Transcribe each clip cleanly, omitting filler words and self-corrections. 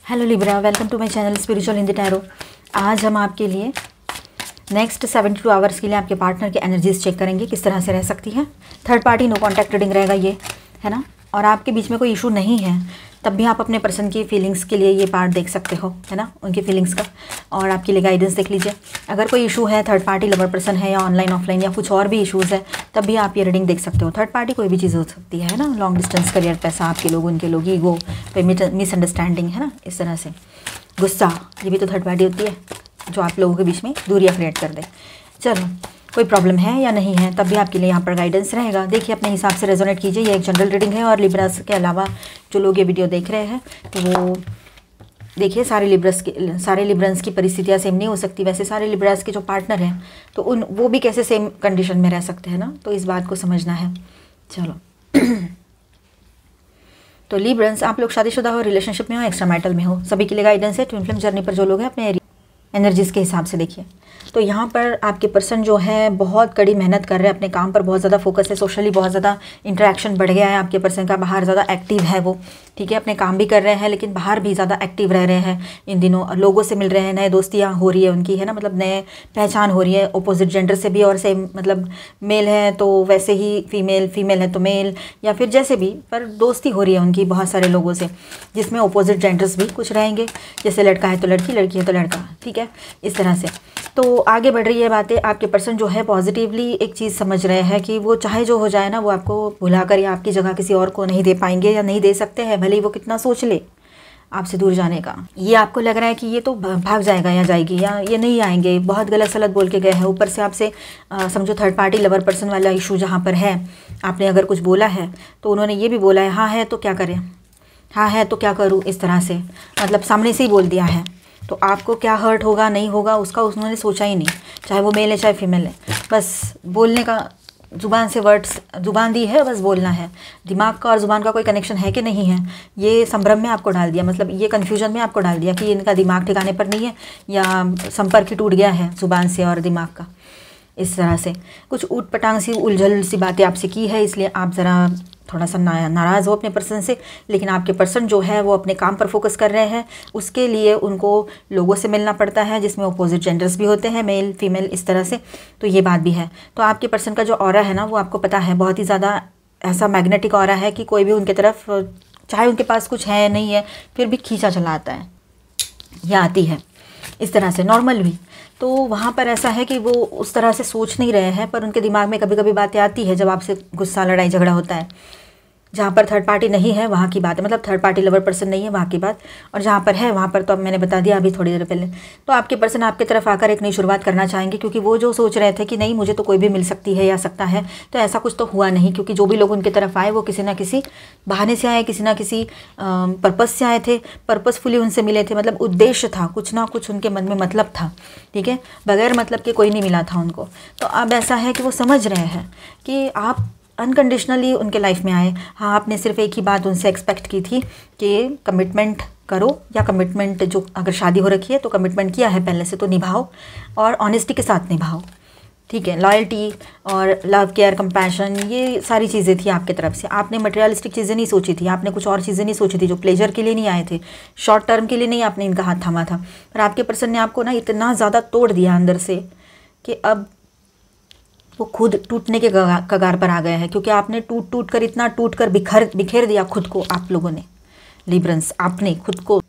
Hello Libra, welcome to my channel spiritual in the tarot. आज हम आपके लिए नेक्स्ट 72 आवर्स के लिए आपके पार्टनर की एनर्जीज चेक करेंगे, किस तरह से रह सकती है। Third party no contact reading रहेगा ये, है ना। और आपके बीच में कोई इशू नहीं है तब भी आप अपने पर्सन की फीलिंग्स के लिए ये पार्ट देख सकते हो, है ना, उनकी फीलिंग्स का। और आपके लिए गाइडेंस देख लीजिए। अगर कोई इशू है, थर्ड पार्टी लवर पर्सन है या ऑनलाइन ऑफलाइन या कुछ और भी इशूज़ है, तब भी आप ये रीडिंग देख सकते हो। थर्ड पार्टी कोई भी चीज़ हो सकती है ना, लॉन्ग डिस्टेंस, करियर, पैसा, आपके लोग, उनके लोग, ईगो पे मिसअंडरस्टैंडिंग, है ना, इस तरह से। गुस्सा, ये भी तो थर्ड पार्टी होती है जो आप लोगों के बीच में दूरियां क्रिएट कर दे। चलो, कोई प्रॉब्लम है या नहीं है, तब भी आपके लिए यहाँ पर गाइडेंस रहेगा। देखिए, अपने हिसाब से रेजोनेट कीजिए। ये एक जनरल रीडिंग है और लिब्रास के अलावा जो लोग ये वीडियो देख रहे हैं तो वो देखिए, सारे लिब्रंस की परिस्थितियाँ सेम नहीं हो सकती। वैसे सारे लिब्रास के जो पार्टनर हैं तो वो भी कैसे सेम कंडीशन में रह सकते हैं ना, तो इस बात को समझना है। चलो तो लिब्रंस, आप लोग शादीशुदा हो, रिलेशनशिप में हो, एक्स्ट्रा मैरिटल में हो, सभी के लिए गाइडेंस है। ट्विन फ्लेम जर्नी पर जो लोग हैं अपने एनर्जीज़ के हिसाब से देखिए। तो यहाँ पर आपके पर्सन जो है बहुत कड़ी मेहनत कर रहे हैं, अपने काम पर बहुत ज़्यादा फोकस है, सोशली बहुत ज़्यादा इंटरेक्शन बढ़ गया है आपके पर्सन का, बाहर ज़्यादा एक्टिव है वो, ठीक है। अपने काम भी कर रहे हैं लेकिन बाहर भी ज़्यादा एक्टिव रह रहे हैं इन दिनों। लोगों से मिल रहे हैं, नए दोस्तियाँ हो रही है उनकी, है ना, मतलब नए पहचान हो रही है अपोजिट जेंडर से भी, और सेम मतलब मेल है तो वैसे ही फीमेल है तो मेल, या फिर जैसे भी, पर दोस्ती हो रही है उनकी बहुत सारे लोगों से, जिसमें अपोजिट जेंडर्स भी कुछ रहेंगे। जैसे लड़का है तो लड़की, लड़की है तो लड़का, ठीक है, इस तरह से। तो आगे बढ़ रही है बातें। आपके पर्सन जो है पॉजिटिवली एक चीज़ समझ रहे हैं कि वो चाहे जो हो जाए ना, वो आपको भुलाकर या आपकी जगह किसी और को नहीं दे पाएंगे या नहीं दे सकते हैं, भले ही वो कितना सोच ले आपसे दूर जाने का। ये आपको लग रहा है कि ये तो भाग जाएगा या जाएगी, या ये नहीं आएंगे, बहुत गलत सलत बोल के गए हैं। ऊपर से आपसे समझो थर्ड पार्टी लवर पर्सन वाला इशू जहाँ पर है, आपने अगर कुछ बोला है तो उन्होंने ये भी बोला है, हाँ है तो क्या करें, हाँ है तो क्या करूँ, इस तरह से, मतलब सामने से ही बोल दिया है। तो आपको क्या हर्ट होगा नहीं होगा उसका उन्होंने सोचा ही नहीं, चाहे वो मेल है चाहे फीमेल है। बस बोलने का, ज़ुबान से वर्ड्स, ज़ुबान दी है, बस बोलना है। दिमाग का और ज़ुबान का कोई कनेक्शन है कि नहीं है, ये संभ्रम में आपको डाल दिया, मतलब ये कन्फ्यूजन में आपको डाल दिया कि इनका दिमाग ठिकाने पर नहीं है या संपर्क ही टूट गया है ज़ुबान से और दिमाग का। इस तरह से कुछ ऊट पटांग सी उलझल सी बातें आपसे की है, इसलिए आप ज़रा थोड़ा सा नाराज़ हो अपने पर्सन से। लेकिन आपके पर्सन जो है वो अपने काम पर फोकस कर रहे हैं, उसके लिए उनको लोगों से मिलना पड़ता है जिसमें अपोजिट जेंडर्स भी होते हैं, मेल फीमेल, इस तरह से। तो ये बात भी है। तो आपके पर्सन का जो ऑरा है ना, वो आपको पता है बहुत ही ज़्यादा ऐसा मैग्नेटिक ऑरा है कि कोई भी उनके तरफ, चाहे उनके पास कुछ है नहीं है, फिर भी खींचा चला आता है या आती है, इस तरह से, नॉर्मल भी। तो वहाँ पर ऐसा है कि वो उस तरह से सोच नहीं रहे हैं, पर उनके दिमाग में कभी कभी बातें आती है जब आपसे गुस्सा, लड़ाई झगड़ा होता है। जहाँ पर थर्ड पार्टी नहीं है वहाँ की बात है, मतलब थर्ड पार्टी लवर पर्सन नहीं है वहाँ की बात, और जहाँ पर है वहाँ पर तो अब मैंने बता दिया अभी थोड़ी देर पहले। तो आपके पर्सन आपकी तरफ आकर एक नई शुरुआत करना चाहेंगे, क्योंकि वो जो सोच रहे थे कि नहीं मुझे तो कोई भी मिल सकती है या सकता है, तो ऐसा कुछ तो हुआ नहीं। क्योंकि जो भी लोग उनकी तरफ आए वो किसी ना किसी बहाने से आए, किसी ना किसी पर्पज़ से आए थे, पर्पज़फुली उनसे मिले थे, मतलब उद्देश्य था, कुछ ना कुछ उनके मन में मतलब था, ठीक है। बगैर मतलब के कोई नहीं मिला था उनको। तो अब ऐसा है कि वो समझ रहे हैं कि आप अनकंडीशनली उनके लाइफ में आए। हाँ, आपने सिर्फ एक ही बात उनसे एक्सपेक्ट की थी कि कमिटमेंट करो, या कमिटमेंट, जो अगर शादी हो रखी है तो कमिटमेंट किया है पहले से तो निभाओ, और ऑनेस्टी के साथ निभाओ, ठीक है। लॉयल्टी और लव, केयर, कंपैशन, ये सारी चीज़ें थी आपकी तरफ से। आपने मटेरियलिस्टिक चीज़ें नहीं सोची थी, आपने कुछ और चीज़ें नहीं सोची थी, जो प्लेजर के लिए नहीं आए थे, शॉर्ट टर्म के लिए नहीं आपने इनका हाथ थामा था। पर आपके पर्सन ने आपको ना इतना ज़्यादा तोड़ दिया अंदर से कि अब वो खुद टूटने के कगार पर आ गए हैं। क्योंकि आपने इतना टूट कर बिखेर दिया खुद को, आप लोगों ने, लिब्रंस, आपने खुद को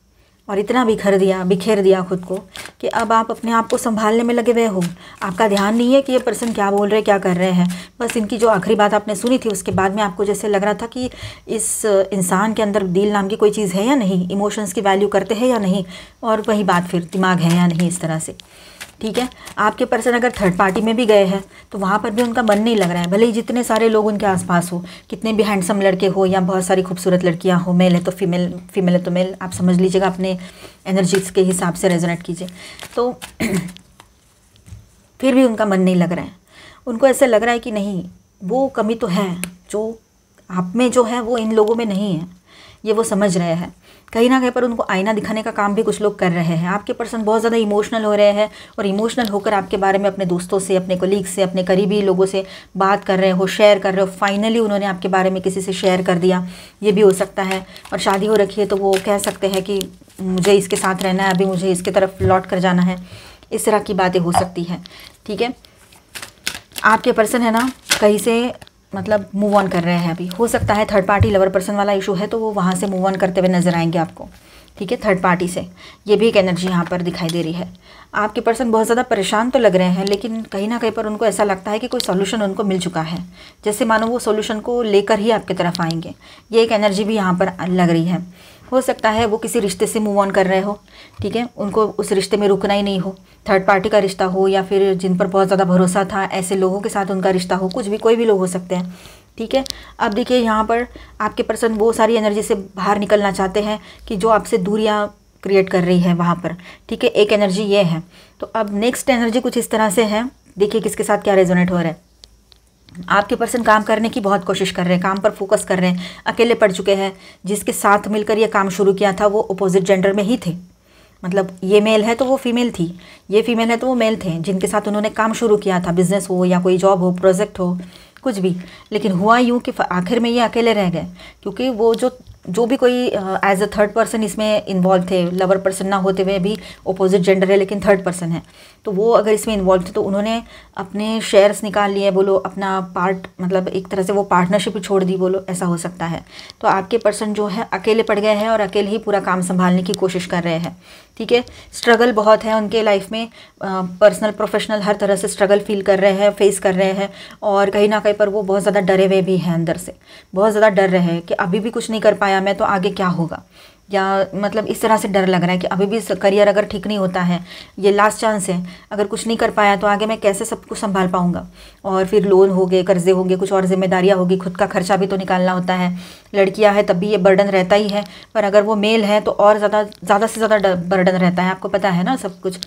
और इतना बिखेर दिया खुद को कि अब आप अपने आप को संभालने में लगे हुए हो। आपका ध्यान नहीं है कि ये पर्सन क्या बोल रहे, क्या कर रहे हैं। बस इनकी जो आखिरी बात आपने सुनी थी, उसके बाद में आपको जैसे लग रहा था कि इस इंसान के अंदर दिल नाम की कोई चीज़ है या नहीं, इमोशंस की वैल्यू करते हैं या नहीं, और वही बात फिर दिमाग है या नहीं, इस तरह से, ठीक है। आपके पर्सन अगर थर्ड पार्टी में भी गए हैं तो वहाँ पर भी उनका मन नहीं लग रहा है, भले ही जितने सारे लोग उनके आसपास हो, कितने भी हैंडसम लड़के हो या बहुत सारी खूबसूरत लड़कियाँ हो, मेल है तो फीमेल, फीमेल है तो मेल, आप समझ लीजिएगा, अपने एनर्जीज के हिसाब से रेजोनेट कीजिए। तो फिर भी उनका मन नहीं लग रहा है। उनको ऐसा लग रहा है कि नहीं, वो कमी तो है जो आप में जो है वो इन लोगों में नहीं है, ये वो समझ रहे हैं। कहीं ना कहीं पर उनको आईना दिखाने का काम भी कुछ लोग कर रहे हैं। आपके पर्सन बहुत ज़्यादा इमोशनल हो रहे हैं, और इमोशनल होकर आपके बारे में अपने दोस्तों से, अपने कलीग से, अपने करीबी लोगों से बात कर रहे हो, शेयर कर रहे हो। फाइनली उन्होंने आपके बारे में किसी से शेयर कर दिया, ये भी हो सकता है। और शादी हो रखी है तो वो कह सकते हैं कि मुझे इसके साथ रहना है, अभी मुझे इसके तरफ लौट कर जाना है, इस तरह की बातें हो सकती हैं। ठीक है, आपके पर्सन है ना कहीं से मतलब मूव ऑन कर रहे हैं अभी। हो सकता है थर्ड पार्टी लवर पर्सन वाला इशू है तो वो वहाँ से मूव ऑन करते हुए नजर आएंगे आपको। ठीक है, थर्ड पार्टी से ये भी एक एनर्जी यहाँ पर दिखाई दे रही है। आपके पर्सन बहुत ज़्यादा परेशान तो लग रहे हैं, लेकिन कहीं ना कहीं पर उनको ऐसा लगता है कि कोई सॉल्यूशन उनको मिल चुका है, जैसे मानो वो सॉल्यूशन को लेकर ही आपकी तरफ आएंगे। ये एक एनर्जी भी यहाँ पर लग रही है। हो सकता है वो किसी रिश्ते से मूव ऑन कर रहे हो। ठीक है, उनको उस रिश्ते में रुकना ही नहीं हो, थर्ड पार्टी का रिश्ता हो या फिर जिन पर बहुत ज़्यादा भरोसा था ऐसे लोगों के साथ उनका रिश्ता हो, कुछ भी, कोई भी लोग हो सकते हैं। ठीक है, अब देखिए यहाँ पर आपके पर्सन वो सारी एनर्जी से बाहर निकलना चाहते हैं कि जो आपसे दूरियाँ क्रिएट कर रही है वहाँ पर। ठीक है, एक एनर्जी ये है। तो अब नेक्स्ट एनर्जी कुछ इस तरह से है, देखिए किसके साथ क्या रेजोनेट हो रहा है। आपके पर्सन काम करने की बहुत कोशिश कर रहे हैं, काम पर फोकस कर रहे हैं, अकेले पड़ चुके हैं। जिसके साथ मिलकर ये काम शुरू किया था वो अपोजिट जेंडर में ही थे, मतलब ये मेल है तो वो फीमेल थी, ये फीमेल है तो वो मेल थे, जिनके साथ उन्होंने काम शुरू किया था, बिजनेस हो या कोई जॉब हो, प्रोजेक्ट हो, कुछ भी। लेकिन हुआ यूँ कि आखिर में ये अकेले रह गए, क्योंकि वो जो भी कोई एज अ थर्ड पर्सन इसमें इन्वॉल्व थे, लवर पर्सन ना होते हुए भी अपोजिट जेंडर है लेकिन थर्ड पर्सन है, तो वो अगर इसमें इन्वॉल्व थे तो उन्होंने अपने शेयर्स निकाल लिए, बोलो अपना पार्ट, मतलब एक तरह से वो पार्टनरशिप ही छोड़ दी, बोलो ऐसा हो सकता है। तो आपके पर्सन जो है अकेले पड़ गए हैं और अकेले ही पूरा काम संभालने की कोशिश कर रहे हैं। ठीक है, स्ट्रगल बहुत है उनके लाइफ में, पर्सनल प्रोफेशनल हर तरह से स्ट्रगल फील कर रहे हैं, फेस कर रहे हैं, और कहीं ना कहीं पर वो बहुत ज़्यादा डरे हुए भी हैं, अंदर से बहुत ज़्यादा डर रहे हैं कि अभी भी कुछ नहीं कर पाया मैं तो आगे क्या होगा, या मतलब इस तरह से डर लग रहा है कि अभी भी करियर अगर ठीक नहीं होता है, ये लास्ट चांस है, अगर कुछ नहीं कर पाया तो आगे मैं कैसे सब कुछ संभाल पाऊंगा। और फिर लोन हो गए, कर्जे होंगे, कुछ और जिम्मेदारियां होगी, खुद का खर्चा भी तो निकालना होता है। लड़कियां हैं तब भी ये बर्डन रहता ही है, पर अगर वो मेल है तो और ज़्यादा से ज़्यादा बर्डन रहता है, आपको पता है ना सब कुछ।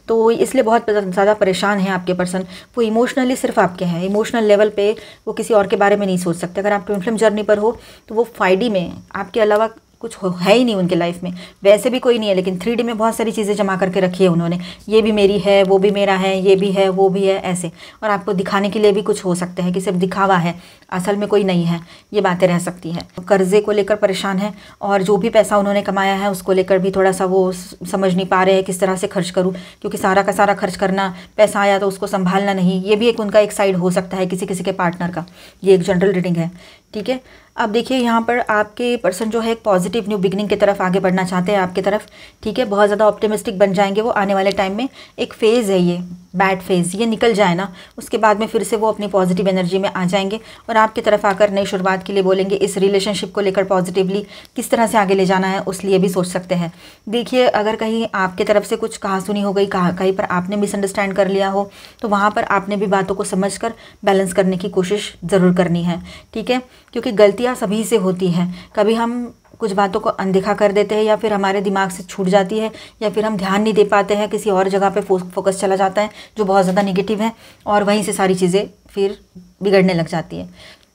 तो इसलिए बहुत ज़्यादा परेशान है आपके पर्सन। वो इमोशनली सिर्फ आपके हैं, इमोशनल लेवल पे वो किसी और के बारे में नहीं सोच सकते। अगर आप ट्विन फ्लेम जर्नी पर हो तो वो 5D में आपके अलावा कुछ है ही नहीं उनके लाइफ में, वैसे भी कोई नहीं है, लेकिन 3D में बहुत सारी चीज़ें जमा करके रखी है उन्होंने, ये भी मेरी है, वो भी मेरा है, ये भी है, वो भी है, ऐसे। और आपको दिखाने के लिए भी कुछ हो सकते हैं कि सिर्फ दिखावा है, असल में कोई नहीं है, ये बातें रह सकती हैं। कर्जे को लेकर परेशान है, और जो भी पैसा उन्होंने कमाया है उसको लेकर भी थोड़ा सा वो समझ नहीं पा रहे हैं किस तरह से खर्च करूँ, क्योंकि सारा का सारा खर्च करना, पैसा आया तो उसको संभालना नहीं, ये भी एक उनका एक साइड हो सकता है किसी किसी के पार्टनर का। ये एक जनरल रीडिंग है। ठीक है, अब देखिए यहाँ पर आपके पर्सन जो है एक पॉजिटिव न्यू बिगनिंग की तरफ आगे बढ़ना चाहते हैं आपकी तरफ। ठीक है, बहुत ज़्यादा ऑप्टिमिस्टिक बन जाएंगे वो आने वाले टाइम में। एक फ़ेज़ है ये बैड फेज़, ये निकल जाए ना, उसके बाद में फिर से वो अपनी पॉजिटिव एनर्जी में आ जाएंगे और आपकी तरफ आकर नई शुरुआत के लिए बोलेंगे। इस रिलेशनशिप को लेकर पॉजिटिवली किस तरह से आगे ले जाना है उस लिए भी सोच सकते हैं। देखिए, अगर कहीं आपकी तरफ से कुछ कहा सुनी हो गई, कहीं पर आपने मिसअंडरस्टैंड कर लिया हो, तो वहाँ पर आपने भी बातों को समझ कर बैलेंस करने की कोशिश ज़रूर करनी है। ठीक है, क्योंकि गलतियाँ सभी से होती हैं। कभी हम कुछ बातों को अनदेखा कर देते हैं, या फिर हमारे दिमाग से छूट जाती है, या फिर हम ध्यान नहीं दे पाते हैं, किसी और जगह पे फोकस चला जाता है जो बहुत ज़्यादा नेगेटिव है, और वहीं से सारी चीज़ें फिर बिगड़ने लग जाती है।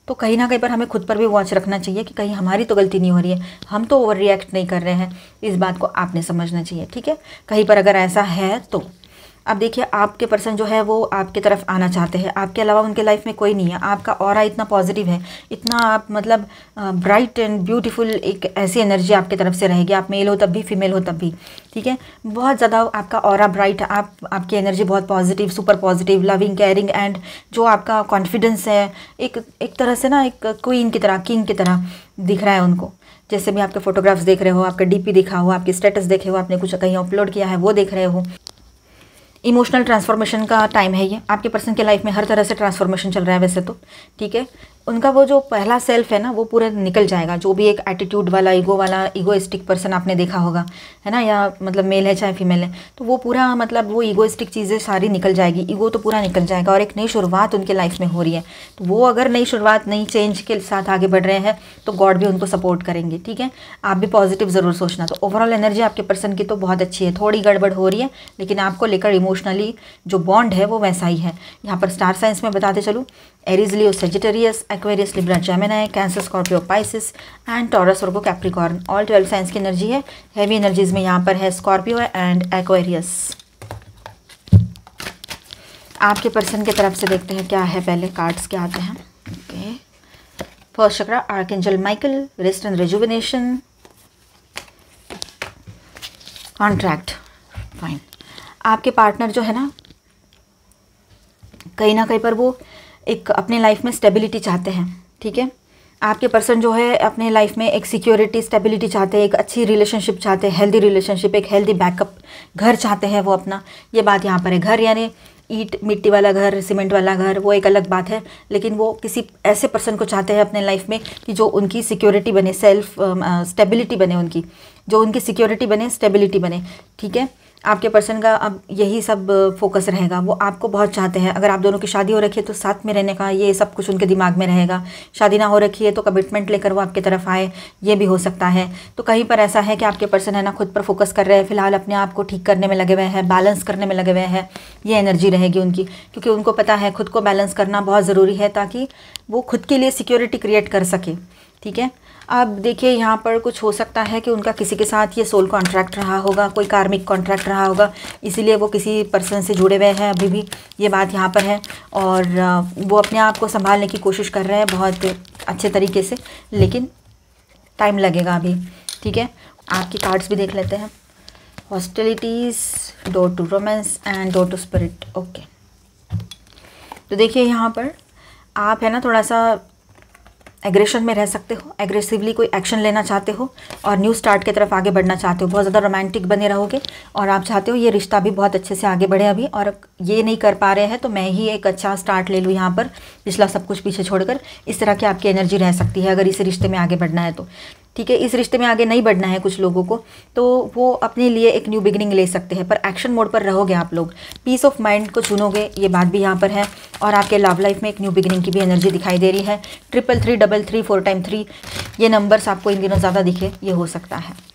तो कहीं ना कहीं पर हमें खुद पर भी वॉच रखना चाहिए कि कहीं हमारी तो गलती नहीं हो रही है, हम तो ओवर रिएक्ट नहीं कर रहे हैं। इस बात को आपने समझना चाहिए। ठीक है, कहीं पर अगर ऐसा है तो अब देखिए, आपके पर्सन जो है वो आपके तरफ आना चाहते हैं, आपके अलावा उनके लाइफ में कोई नहीं है। आपका ऑरा इतना पॉजिटिव है, इतना आप मतलब ब्राइट एंड ब्यूटीफुल, एक ऐसी एनर्जी आपकी तरफ से रहेगी, आप मेल हो तब भी, फीमेल हो तब भी। ठीक है, बहुत ज़्यादा आपका ऑरा ब्राइट है, आपकी एनर्जी बहुत positive, super positive, loving, caring, and जो आपका कॉन्फिडेंस है एक तरह से ना एक क्वीन की तरह, किंग की तरह दिख रहा है उनको। जैसे भी आपके फोटोग्राफ्स देख रहे हो, आपका डीपी दिखा हो, आपके स्टेटस देखे हो, आपने कुछ कहीं अपलोड किया है वो देख रहे हो। इमोशनल ट्रांसफॉर्मेशन का टाइम है ये। आपके पर्सन के लाइफ में हर तरह से ट्रांसफॉर्मेशन चल रहा है वैसे तो। ठीक है, उनका वो जो पहला सेल्फ है ना वो पूरा निकल जाएगा। जो भी एक एटीट्यूड वाला, ईगोइस्टिक पर्सन आपने देखा होगा, है ना, या मतलब मेल है चाहे फीमेल है, तो वो पूरा मतलब वो ईगोइस्टिक चीज़ें सारी निकल जाएगी, ईगो तो पूरा निकल जाएगा, और एक नई शुरुआत उनके लाइफ में हो रही है। तो वो अगर नई शुरुआत, नई चेंज के साथ आगे बढ़ रहे हैं तो गॉड भी उनको सपोर्ट करेंगे। ठीक है, आप भी पॉजिटिव ज़रूर सोचना। तो ओवरऑल एनर्जी आपके पर्सन की तो बहुत अच्छी है, थोड़ी गड़बड़ हो रही है, लेकिन आपको लेकर इमोशनली जो बॉन्ड है वो वैसा ही है। यहाँ पर स्टार साइंस में बताते चलूँ, Aries, Leo, Sagittarius, Aquarius, Libra, Gemini, cancer, Scorpio, Pisces and taurus, Virgo, Capricorn, all 12 science की एनर्जी है। हैवी एनर्जीज में यहाँ पर है स्कॉर्पियो एंड एक्वेरियस। आपके पर्सन की तरफ से देखते हैं क्या है, पहले कार्ड्स क्या आते हैं। Okay, first chakra, archangel Michael, rest and rejuvenation. Contract, fine. आपके पार्टनर जो है ना कहीं पर वो एक अपने लाइफ में स्टेबिलिटी चाहते हैं, ठीक है। आपके पर्सन जो है अपने लाइफ में एक सिक्योरिटी स्टेबिलिटी चाहते हैं, एक अच्छी रिलेशनशिप चाहते हैं, हेल्दी रिलेशनशिप, एक हेल्दी बैकअप घर चाहते हैं वो अपना। ये बात यहाँ पर है। घर यानी ईंट मिट्टी वाला घर, सीमेंट वाला घर, वो एक अलग बात है, लेकिन वो किसी ऐसे पर्सन को चाहते हैं अपने लाइफ में कि जो उनकी सिक्योरिटी बने, सेल्फ स्टेबिलिटी बने, उनकी जो उनकी सिक्योरिटी बने, स्टेबिलिटी बने, ठीक है। आपके पर्सन का अब यही सब फोकस रहेगा। वो आपको बहुत चाहते हैं। अगर आप दोनों की शादी हो रखी है तो साथ में रहने का ये सब कुछ उनके दिमाग में रहेगा। शादी ना हो रखी है तो कमिटमेंट लेकर वो आपकी तरफ आए, ये भी हो सकता है। तो कहीं पर ऐसा है कि आपके पर्सन है ना खुद पर फोकस कर रहे हैं, फिलहाल अपने आप को ठीक करने में लगे हुए हैं, बैलेंस करने में लगे हुए हैं। ये एनर्जी रहेगी उनकी, क्योंकि उनको पता है खुद को बैलेंस करना बहुत ज़रूरी है ताकि वो खुद के लिए सिक्योरिटी क्रिएट कर सके, ठीक है। अब देखिए यहाँ पर कुछ हो सकता है कि उनका किसी के साथ ये सोल कॉन्ट्रैक्ट रहा होगा, कोई कार्मिक कॉन्ट्रैक्ट रहा होगा, इसीलिए वो किसी पर्सन से जुड़े हुए हैं अभी भी, ये बात यहाँ पर है। और वो अपने आप को संभालने की कोशिश कर रहे हैं बहुत अच्छे तरीके से, लेकिन टाइम लगेगा अभी, ठीक है। आपकी कार्ड्स भी देख लेते हैं। Hostilities, door to romance and door to spirit, okay. तो देखिए यहाँ पर आप है ना थोड़ा सा एग्रेशन में रह सकते हो, एग्रेसिवली कोई एक्शन लेना चाहते हो और न्यू स्टार्ट की तरफ आगे बढ़ना चाहते हो। बहुत ज़्यादा रोमांटिक बने रहोगे और आप चाहते हो ये रिश्ता भी बहुत अच्छे से आगे बढ़े अभी, और ये नहीं कर पा रहे हैं तो मैं ही एक अच्छा स्टार्ट ले लूँ यहाँ पर, पिछला सब कुछ पीछे छोड़कर। इस तरह की आपकी एनर्जी रह सकती है अगर इस रिश्ते में आगे बढ़ना है तो, ठीक है। इस रिश्ते में आगे नहीं बढ़ना है कुछ लोगों को, तो वो अपने लिए एक न्यू बिगिनिंग ले सकते हैं, पर एक्शन मोड पर रहोगे आप लोग, पीस ऑफ माइंड को चुनोगे, ये बात भी यहाँ पर है। और आपके लव लाइफ में एक न्यू बिगिनिंग की भी एनर्जी दिखाई दे रही है। 333 33 4 टाइम 3 ये नंबर्स आपको इन दिनों ज़्यादा दिखे, ये हो सकता है।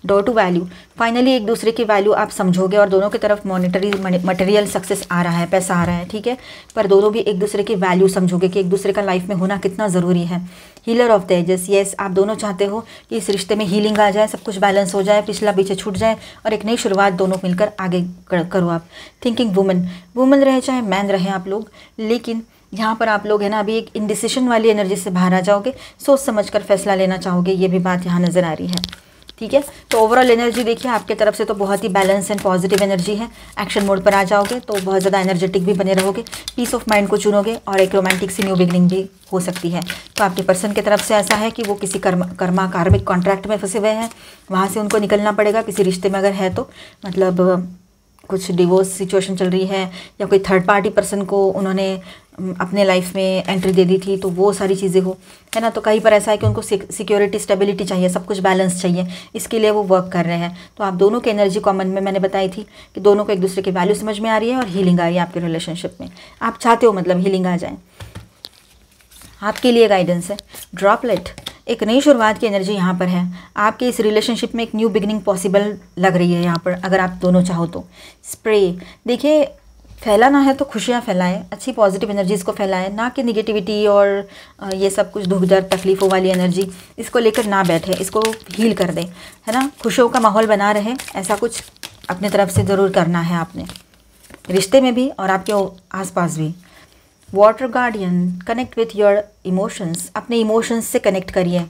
डोर टू वैल्यू, फाइनली एक दूसरे की वैल्यू आप समझोगे और दोनों की तरफ मॉनेटरी मटेरियल सक्सेस आ रहा है, पैसा आ रहा है, ठीक है। पर दोनों भी एक दूसरे की वैल्यू समझोगे कि एक दूसरे का लाइफ में होना कितना ज़रूरी है। Healer of the ages, yes, आप दोनों चाहते हो कि इस रिश्ते में हीलिंग आ जाए, सब कुछ बैलेंस हो जाए, पिछला पीछे छूट जाए और एक नई शुरुआत दोनों मिलकर आगे करो आप। थिंकिंग वुमन रहे चाहे मैन रहे आप लोग, लेकिन यहाँ पर आप लोग है ना अभी एक इंडिसिशन वाली एनर्जी से बाहर आ जाओगे, सोच समझ कर फैसला लेना चाहोगे, ये भी बात यहाँ नज़र आ रही है, ठीक है। तो ओवरऑल एनर्जी देखिए आपके तरफ से तो बहुत ही बैलेंस एंड पॉजिटिव एनर्जी है। एक्शन मोड पर आ जाओगे तो बहुत ज़्यादा एनर्जेटिक भी बने रहोगे, पीस ऑफ माइंड को चुनोगे और एक रोमांटिक सी न्यू बिगनिंग भी हो सकती है। तो आपके पर्सन की तरफ से ऐसा है कि वो किसी कार्मिक कॉन्ट्रैक्ट में फंसे हुए हैं, वहाँ से उनको निकलना पड़ेगा। किसी रिश्ते में अगर है तो मतलब कुछ डिवोर्स सिचुएशन चल रही है या कोई थर्ड पार्टी पर्सन को उन्होंने अपने लाइफ में एंट्री दे दी थी, तो वो सारी चीज़ें हो, है ना। तो कहीं पर ऐसा है कि उनको सिक्योरिटी स्टेबिलिटी चाहिए, सब कुछ बैलेंस चाहिए, इसके लिए वो वर्क कर रहे हैं। तो आप दोनों की एनर्जी कॉमन में मैंने बताई थी कि दोनों को एक दूसरे की वैल्यू समझ में आ रही है और हीलिंग आ रही है आपके रिलेशनशिप में। आप चाहते हो मतलब हीलिंग आ जाए, आपके लिए गाइडेंस है। ड्रॉपलेट, एक नई शुरुआत की एनर्जी यहाँ पर है। आपके इस रिलेशनशिप में एक न्यू बिगिनिंग पॉसिबल लग रही है यहाँ पर, अगर आप दोनों चाहो तो। स्प्रे, देखिए फैलाना है तो खुशियाँ फैलाएं, अच्छी पॉजिटिव एनर्जीज़ को फैलाएं, ना कि निगेटिविटी और ये सब कुछ दुख दर्द तकलीफ़ों वाली एनर्जी इसको लेकर ना बैठे, इसको हील कर दें, है ना। खुशियों का माहौल बना रहे, ऐसा कुछ अपनी तरफ से ज़रूर करना है आपने, रिश्ते में भी और आपके आसपास भी। Water guardian, connect with your emotions, अपने इमोशंस से कनेक्ट करिए,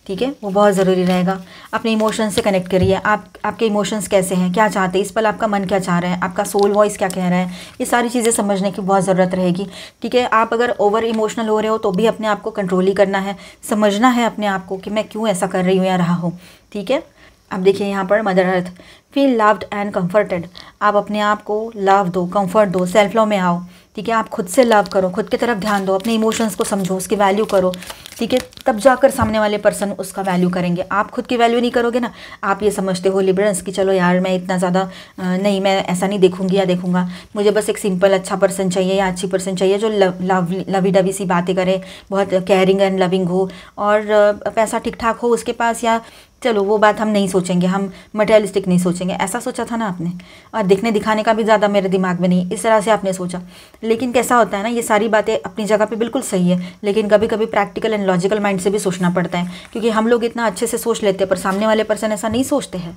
ठीक है, वो बहुत ज़रूरी रहेगा। अपने इमोशंस से कनेक्ट करिए। आपके इमोशंस कैसे हैं, क्या चाहते हैं, इस पल आपका मन क्या चाह रहा है, आपका सोल वॉइस क्या कह रहा है, ये सारी चीज़ें समझने की बहुत ज़रूरत रहेगी, ठीक है। आप अगर ओवर इमोशनल हो रहे हो तो भी अपने आप को कंट्रोल ही करना है, समझना है अपने आप को कि मैं क्यों ऐसा कर रही हूँ या रहा हूँ, ठीक है। अब देखिए यहाँ पर mother earth, feel loved and comforted, आप अपने आप को लव दो, कंफर्ट दो, सेल्फ लव में आओ, ठीक है। आप खुद से लव करो, खुद की तरफ ध्यान दो, अपने इमोशंस को समझो, उसकी वैल्यू करो, ठीक है। तब जाकर सामने वाले पर्सन उसका वैल्यू करेंगे। आप खुद की वैल्यू नहीं करोगे ना, आप ये समझते हो लिबरेंस कि चलो यार मैं इतना ज़्यादा नहीं, मैं ऐसा नहीं देखूंगी या देखूंगा, मुझे बस एक सिंपल अच्छा पर्सन चाहिए या अच्छी पर्सन चाहिए जो लवी डवी सी बातें करे, बहुत केयरिंग एंड लविंग हो और पैसा ठीक ठाक हो उसके पास, या चलो वो बात हम नहीं सोचेंगे, हम मटेरियलिस्टिक नहीं सोचेंगे, ऐसा सोचा था ना आपने। और दिखने दिखाने का भी ज़्यादा मेरे दिमाग में नहीं, इस तरह से आपने सोचा। लेकिन कैसा होता है ना, ये सारी बातें अपनी जगह पे बिल्कुल सही है, लेकिन कभी कभी प्रैक्टिकल एंड लॉजिकल माइंड से भी सोचना पड़ता है, क्योंकि हम लोग इतना अच्छे से सोच लेते हैं पर सामने वाले पर्सन ऐसा नहीं सोचते हैं,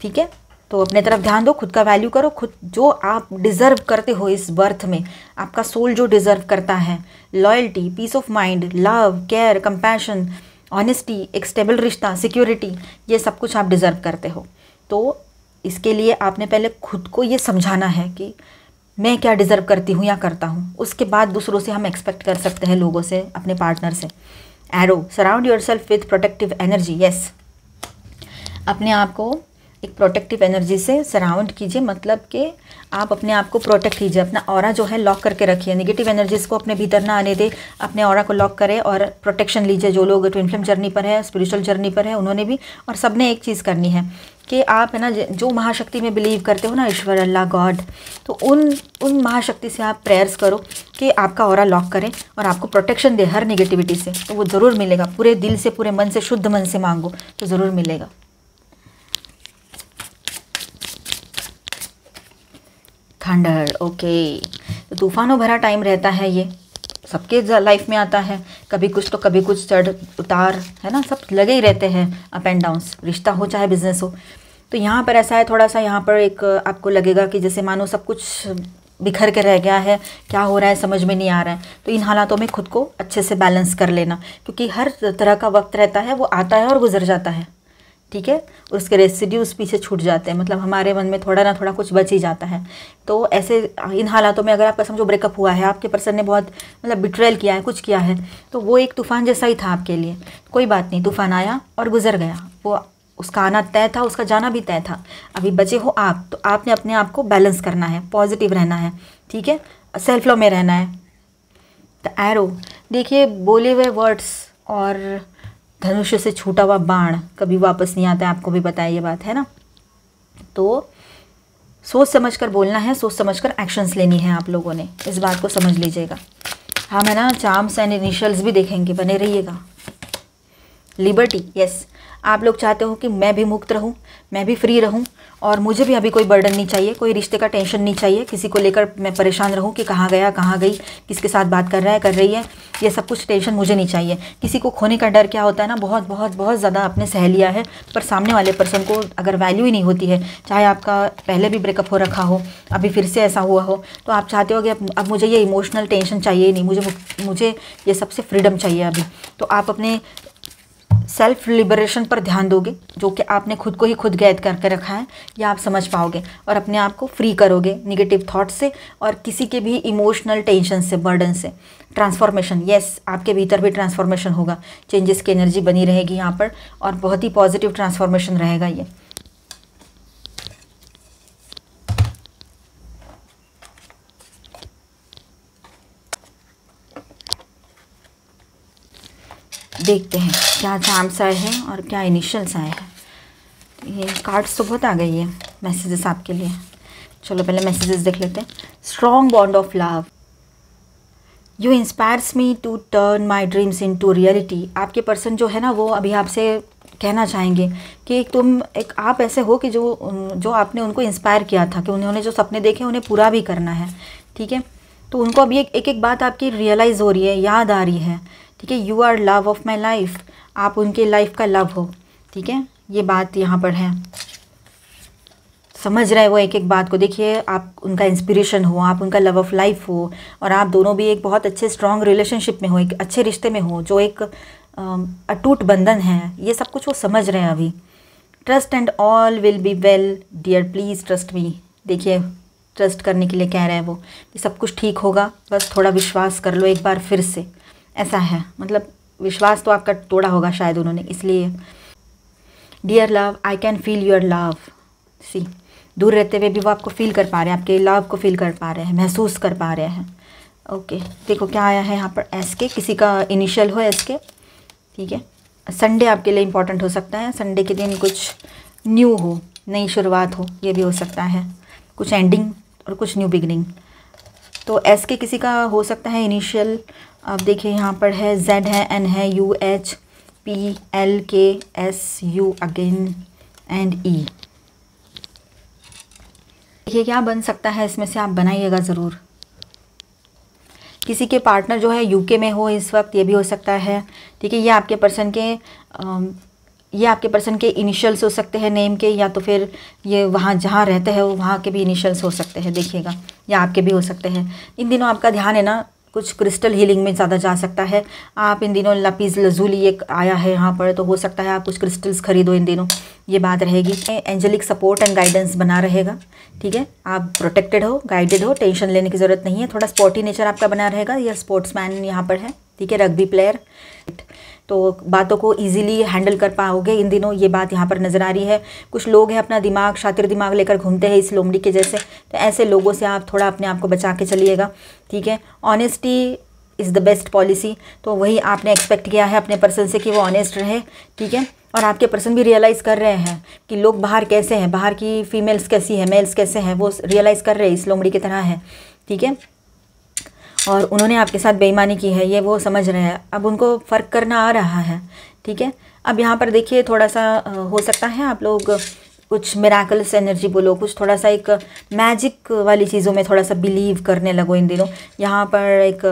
ठीक है। तो अपने तरफ ध्यान दो, खुद का वैल्यू करो, खुद जो आप डिज़र्व करते हो इस बर्थ में, आपका सोल जो डिज़र्व करता है, loyalty, peace of mind, love, care, compassion, honesty, एक स्टेबल रिश्ता, सिक्योरिटी, ये सब कुछ आप डिज़र्व करते हो। तो इसके लिए आपने पहले खुद को ये समझाना है कि मैं क्या डिज़र्व करती हूँ या करता हूँ। उसके बाद दूसरों से हम एक्सपेक्ट कर सकते हैं, लोगों से, अपने पार्टनर से। Arrow, surround yourself with protective energy. Yes, अपने आप को एक प्रोटेक्टिव एनर्जी से सराउंड कीजिए, मतलब कि आप अपने आप को प्रोटेक्ट कीजिए, अपना ऑरा जो है लॉक करके रखिए, नेगेटिव एनर्जीज को अपने भीतर ना आने दे, अपने ऑरा को लॉक करें और प्रोटेक्शन लीजिए। जो लोग ट्विन फ्लेम जर्नी पर है, स्पिरिचुअल जर्नी पर है, उन्होंने भी, और सब ने एक चीज़ करनी है कि आप है ना, जो महाशक्ति में बिलीव करते हो ना, ईश्वर, अल्लाह, गॉड, तो उन महाशक्ति से आप प्रेयर्स करो कि आपका ऑरा लॉक करें और आपको प्रोटेक्शन दे हर नेगेटिविटी से। तो वो ज़रूर मिलेगा, पूरे दिल से, पूरे मन से, शुद्ध मन से मांगो तो ज़रूर मिलेगा। थंडर, ओके, तो तूफानों भरा टाइम रहता है, ये सबके लाइफ में आता है, कभी कुछ तो कभी कुछ, चढ़ उतार, है ना, सब लगे ही रहते हैं, अप एंड डाउन्स, रिश्ता हो चाहे बिजनेस हो। तो यहाँ पर ऐसा है, थोड़ा सा यहाँ पर एक आपको लगेगा कि जैसे मानो सब कुछ बिखर के रह गया है, क्या हो रहा है समझ में नहीं आ रहा है। तो इन हालातों में खुद को अच्छे से बैलेंस कर लेना, क्योंकि हर तरह का वक्त रहता है, वो आता है और गुजर जाता है, ठीक है, उसके रेसिड्यूज पीछे छूट जाते हैं, मतलब हमारे मन में थोड़ा ना थोड़ा कुछ बच ही जाता है। तो ऐसे इन हालातों में अगर आपका समझो ब्रेकअप हुआ है, आपके पर्सन ने बहुत मतलब बिट्रेल किया है, कुछ किया है, तो वो एक तूफ़ान जैसा ही था आपके लिए। कोई बात नहीं, तूफ़ान आया और गुजर गया, वो उसका आना तय था, उसका जाना भी तय था। अभी बचे हो आप, तो आपने अपने आप को बैलेंस करना है, पॉजिटिव रहना है, ठीक है, सेल्फ लव में रहना है। द एरो, देखिए बोले हुए वर्ड्स और धनुष्य से छूटा हुआ बाण कभी वापस नहीं आता है, आपको भी पता है ये बात, है ना। तो सोच समझकर बोलना है, सोच समझकर एक्शंस लेनी है आप लोगों ने, इस बात को समझ लीजिएगा। हम है ना चार्म्स एंड इनिशियल्स भी देखेंगे, बने रहिएगा। लिबर्टी, यस, आप लोग चाहते हो कि मैं भी मुक्त रहूं, मैं भी फ्री रहूं, और मुझे भी अभी कोई बर्डन नहीं चाहिए, कोई रिश्ते का टेंशन नहीं चाहिए, किसी को लेकर मैं परेशान रहूं कि कहाँ गया, कहाँ गई, किसके साथ बात कर रहा है, कर रही है, ये सब कुछ टेंशन मुझे नहीं चाहिए। किसी को खोने का डर क्या होता है ना, बहुत बहुत बहुत ज़्यादा आपने सह लिया है, पर सामने वाले पर्सन को अगर वैल्यू ही नहीं होती है, चाहे आपका पहले भी ब्रेकअप हो रखा हो, अभी फिर से ऐसा हुआ हो, तो आप चाहते हो कि अब मुझे ये इमोशनल टेंशन चाहिए ही नहीं, मुझे ये सबसे फ्रीडम चाहिए अभी। तो आप अपने सेल्फ लिबरेशन पर ध्यान दोगे, जो कि आपने खुद को ही खुद कैद करके रखा है, या आप समझ पाओगे और अपने आप को फ्री करोगे निगेटिव थॉट से और किसी के भी इमोशनल टेंशन से, बर्डन से। ट्रांसफॉर्मेशन, यस, आपके भीतर भी ट्रांसफॉर्मेशन होगा, चेंजेस की एनर्जी बनी रहेगी यहाँ पर, और बहुत ही पॉजिटिव ट्रांसफॉर्मेशन रहेगा ये। देखते हैं क्या चार्म्स आए हैं और क्या इनिशियल्स आए हैं। ये कार्ड्स तो बहुत आ गई है, मैसेजेस आपके लिए। चलो पहले मैसेजेस देख लेते हैं। Strong bond of love, you inspires me to turn my dreams into reality. आपके पर्सन जो है ना, वो अभी आपसे कहना चाहेंगे कि आप ऐसे हो कि जो आपने उनको इंस्पायर किया था, कि उन्होंने जो सपने देखे उन्हें पूरा भी करना है, ठीक है। तो उनको अभी एक एक बात आपकी रियलाइज़ हो रही है, याद आ रही है, ठीक है। You are love of my life, आप उनके लाइफ का लव हो, ठीक है, ये बात यहाँ पर है। समझ रहे हैं वो एक एक बात को। देखिए, आप उनका इंस्पिरेशन हो, आप उनका लव ऑफ लाइफ हो, और आप दोनों भी एक बहुत अच्छे स्ट्रॉन्ग रिलेशनशिप में हो, एक अच्छे रिश्ते में हो, जो एक अटूट बंधन है, ये सब कुछ वो समझ रहे हैं अभी। Trust and all will be well dear, please trust me. देखिए, ट्रस्ट करने के लिए कह रहे हैं वो कि सब कुछ ठीक होगा, बस थोड़ा विश्वास कर लो एक बार फिर से, ऐसा है। मतलब विश्वास तो आपका तोड़ा होगा शायद उन्होंने, इसलिए। Dear love, I can feel your love. See, दूर रहते हुए भी वो आपको फील कर पा रहे हैं, आपके लव को फील कर पा रहे हैं, महसूस कर पा रहे हैं। ओके, देखो क्या आया है यहाँ पर, एस के, किसी का इनिशियल हो एस के, ठीक है। संडे आपके लिए इम्पॉर्टेंट हो सकता है, संडे के दिन कुछ न्यू हो, नई शुरुआत हो, ये भी हो सकता है, कुछ एंडिंग और कुछ न्यू बिगनिंग। तो एस के किसी का हो सकता है इनिशियल, आप देखिए यहाँ पर है जेड है, एन है, यू एच पी एल के एस यू अगेन एंड ई। देखिए क्या बन सकता है इसमें से, आप बनाइएगा ज़रूर। किसी के पार्टनर जो है यूके में हो इस वक्त, ये भी हो सकता है, ठीक है। ये आपके पर्सन के इनिशियल्स हो सकते हैं नेम के, या तो फिर ये वहाँ जहाँ रहते हैं वहाँ के भी इनिशियल्स हो सकते हैं, देखिएगा, या आपके भी हो सकते हैं। इन दिनों आपका ध्यान है ना कुछ क्रिस्टल हीलिंग में ज़्यादा जा सकता है। आप इन दिनों लापीस लजूली एक आया है यहाँ पर, तो हो सकता है आप कुछ क्रिस्टल्स खरीदो इन दिनों, ये बात रहेगी। एंजेलिक सपोर्ट एंड गाइडेंस बना रहेगा, ठीक है। आप प्रोटेक्टेड हो, गाइडेड हो, टेंशन लेने की ज़रूरत नहीं है। थोड़ा स्पोर्टी नेचर आपका बना रहेगा, यह स्पोर्ट्समैन यहाँ पर है, ठीक है, रग्बी प्लेयर, तो बातों को इजीली हैंडल कर पाओगे इन दिनों, ये बात यहाँ पर नज़र आ रही है। कुछ लोग हैं अपना दिमाग, शातिर दिमाग लेकर घूमते हैं इस लोमड़ी के जैसे, तो ऐसे लोगों से आप थोड़ा अपने आप को बचा के चलिएगा, ठीक है। Honesty is the best policy, तो वही आपने एक्सपेक्ट किया है अपने पर्सन से कि वो ऑनेस्ट रहे, ठीक है। और आपके पर्सन भी रियलाइज़ कर रहे हैं कि लोग बाहर कैसे हैं, बाहर की फीमेल्स कैसी है, मेल्स कैसे हैं, वो रियलाइज़ कर रहे हैं इस लोमड़ी की तरह है, ठीक है। और उन्होंने आपके साथ बेईमानी की है, ये वो समझ रहे हैं, अब उनको फ़र्क करना आ रहा है, ठीक है। अब यहाँ पर देखिए थोड़ा सा हो सकता है आप लोग कुछ मिराकल्स एनर्जी बोलो, कुछ थोड़ा सा एक मैजिक वाली चीज़ों में थोड़ा सा बिलीव करने लगो इन दिनों। यहाँ पर एक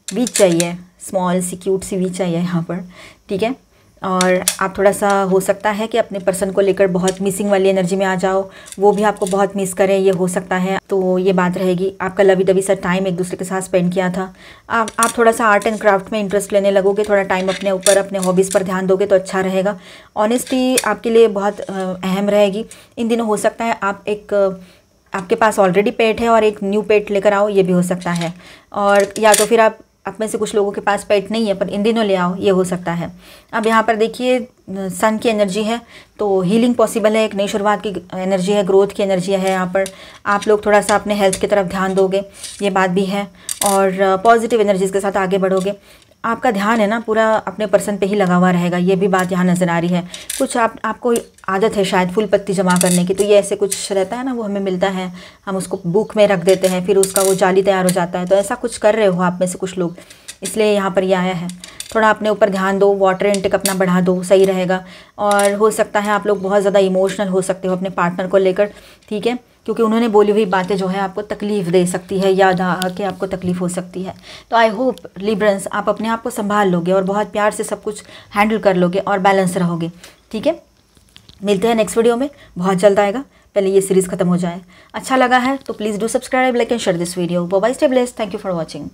वीच चाहिए, स्मॉल सी क्यूट सी वीच चाहिए यहाँ पर, ठीक है। और आप थोड़ा सा हो सकता है कि अपने पर्सन को लेकर बहुत मिसिंग वाली एनर्जी में आ जाओ, वो भी आपको बहुत मिस करे, ये हो सकता है। तो ये बात रहेगी, आपका लवी डबी सा टाइम एक दूसरे के साथ स्पेंड किया था। आप थोड़ा सा आर्ट एंड क्राफ्ट में इंटरेस्ट लेने लगोगे, थोड़ा टाइम अपने ऊपर, अपने हॉबीज़ पर ध्यान दोगे तो अच्छा रहेगा। ऑनेस्टी आपके लिए बहुत अहम रहेगी इन दिनों। हो सकता है आप आपके पास ऑलरेडी पेट है और एक न्यू पेट लेकर आओ, ये भी हो सकता है। और या तो फिर आप में से कुछ लोगों के पास पेट नहीं है पर इन दिनों ले आओ, ये हो सकता है। अब यहाँ पर देखिए सन की एनर्जी है, तो हीलिंग पॉसिबल है, एक नई शुरुआत की एनर्जी है, ग्रोथ की एनर्जी है। यहाँ पर आप लोग थोड़ा सा अपने हेल्थ की तरफ ध्यान दोगे, ये बात भी है, और पॉजिटिव एनर्जीज़ के साथ आगे बढ़ोगे। आपका ध्यान है ना पूरा अपने पर्सन पे ही लगा हुआ रहेगा, ये भी बात यहाँ नज़र आ रही है। कुछ आपको आदत है शायद फूल पत्ती जमा करने की, तो ये ऐसे कुछ रहता है ना, वो हमें मिलता है, हम उसको बुक में रख देते हैं, फिर उसका वो जाली तैयार हो जाता है। तो ऐसा कुछ कर रहे हो आप में से कुछ लोग, इसलिए यहाँ पर ये आया है। थोड़ा अपने ऊपर ध्यान दो, वाटर इंटेक अपना बढ़ा दो, सही रहेगा। और हो सकता है आप लोग बहुत ज़्यादा इमोशनल हो सकते हो अपने पार्टनर को लेकर, ठीक है, क्योंकि उन्होंने बोली हुई बातें जो है आपको तकलीफ़ दे सकती है, याद आके आपको तकलीफ़ हो सकती है। तो आई होप लिब्रंस आप अपने आप को संभाल लोगे और बहुत प्यार से सब कुछ हैंडल कर लोगे और बैलेंस रहोगे, ठीक है। मिलते हैं नेक्स्ट वीडियो में, बहुत जल्द आएगा, पहले ये सीरीज़ ख़त्म हो जाए। अच्छा लगा है तो please do subscribe, like and share this video. Bye bye, stay blessed, thank you for watching.